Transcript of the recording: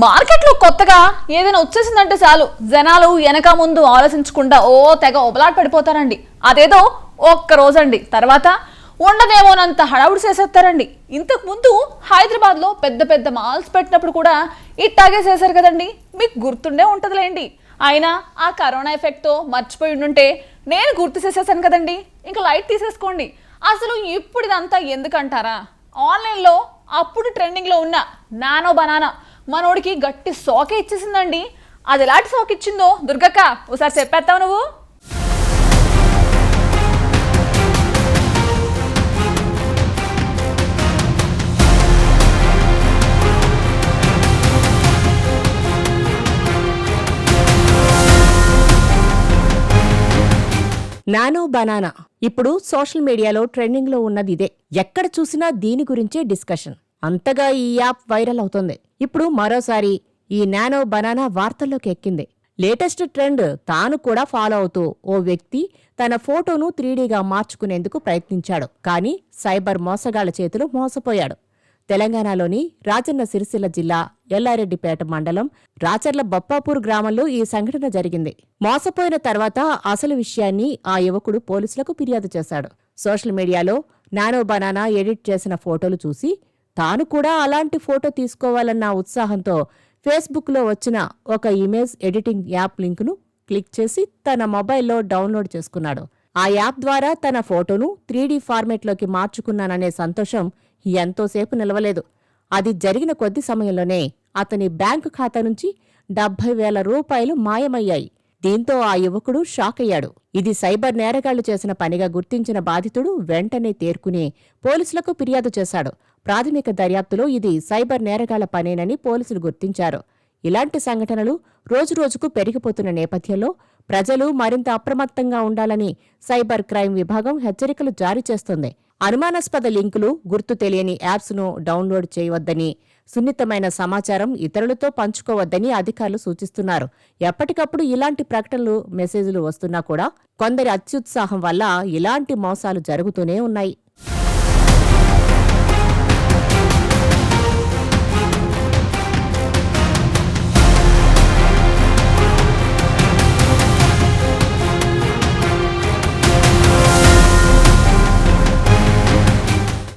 మార్కెట్లో కొత్తగా ఏదైనా వచ్చేసిందంటే చాలు జనాలు వెనక ముందు ఆలోచించకుండా తెగ ఒబలాట పడిపోతారండి. అదేదో ఒక్క రోజండి, తర్వాత ఉండదేమోనంత హడావుడి చేసేస్తారండి. ఇంతకు ముందు హైదరాబాద్లో పెద్ద పెద్ద మాల్స్ పెట్టినప్పుడు కూడా ఇట్టాగే చేశారు కదండి, మీకు గుర్తుండే ఉంటుందిలేండి. అయినా ఆ కరోనా ఎఫెక్ట్తో మర్చిపోయి ఉండుంటే నేను గుర్తు చేసేసాను కదండి, ఇంకా లైట్ తీసేసుకోండి. అసలు ఇప్పుడు ఇదంతా ఎందుకంటారా? ఆన్లైన్లో అప్పుడు ట్రెండింగ్లో ఉన్న నానో బనానా మనోడికి గట్టి సోకే ఇచ్చేసిందండి. అది ఎలాంటి సోక్ ఇచ్చిందో దుర్గక్క ఒకసారి చెప్పేస్తావు నువ్వు. నానో బనానా ఇప్పుడు సోషల్ మీడియాలో ట్రెండింగ్ లో ఉన్నది ఇదే. ఎక్కడ చూసినా దీని గురించే డిస్కషన్. అంతగా ఈ యాప్ వైరల్ అవుతోంది. ఇప్పుడు మరోసారి ఈ నానో బనానా వార్తల్లోకి ఎక్కింది. లేటెస్ట్ ట్రెండ్ తాను కూడా ఫాలో అవుతూ ఓ వ్యక్తి తన ఫోటోను 3Dగా మార్చుకునేందుకు ప్రయత్నించాడు. కానీ సైబర్ మోసగాళ్ల చేతిలో మోసపోయాడు. తెలంగాణలోని రాజన్న సిరిసిల్ల జిల్లా ఎల్లారెడ్డిపేట మండలం రాచర్ల బొప్పాపూర్ గ్రామంలో ఈ సంఘటన జరిగింది. మోసపోయిన తర్వాత అసలు విషయాన్ని ఆ యువకుడు పోలీసులకు ఫిర్యాదు చేశాడు. సోషల్ మీడియాలో నానో బనానా ఎడిట్ చేసిన ఫోటోలు చూసి తాను కూడా అలాంటి ఫోటో తీసుకోవాలన్న ఉత్సాహంతో ఫేస్బుక్లో వచ్చిన ఒక ఇమేజ్ ఎడిటింగ్ యాప్ లింకును క్లిక్ చేసి తన మొబైల్లో డౌన్లోడ్ చేసుకున్నాడు. ఆ యాప్ ద్వారా తన ఫోటోను 3D ఫార్మేట్లోకి మార్చుకున్నాననే సంతోషం ఎంతోసేపు నిలవలేదు. అది జరిగిన కొద్ది సమయంలోనే అతని బ్యాంకు ఖాతా నుంచి 70,000 రూపాయలు మాయమయ్యాయి. దీంతో ఆ యువకుడు షాక్ అయ్యాడు. ఇది సైబర్ నేరగాళ్లు చేసిన పనిగా గుర్తించిన బాధితుడు వెంటనే తేరుకుని పోలీసులకు ఫిర్యాదు చేశాడు. ప్రాథమిక దర్యాప్తులో ఇది సైబర్ నేరగాళ్ల పనేనని పోలీసులు గుర్తించారు. ఇలాంటి సంఘటనలు రోజురోజుకు పెరిగిపోతున్న నేపథ్యంలో ప్రజలు మరింత అప్రమత్తంగా ఉండాలని సైబర్ క్రైమ్ విభాగం హెచ్చరికలు జారీ చేస్తోంది. అనుమానాస్పద లింకులు, గుర్తు తెలియని యాప్స్ను డౌన్లోడ్ చేయవద్దని, సున్నితమైన సమాచారం ఇతరులతో పంచుకోవద్దని అధికారులు సూచిస్తున్నారు. ఎప్పటికప్పుడు ఇలాంటి ప్రకటనలు, మెసేజ్లు వస్తున్నా కూడా కొందరి అత్యుత్సాహం వల్ల ఇలాంటి మోసాలు జరుగుతూనే ఉన్నాయి.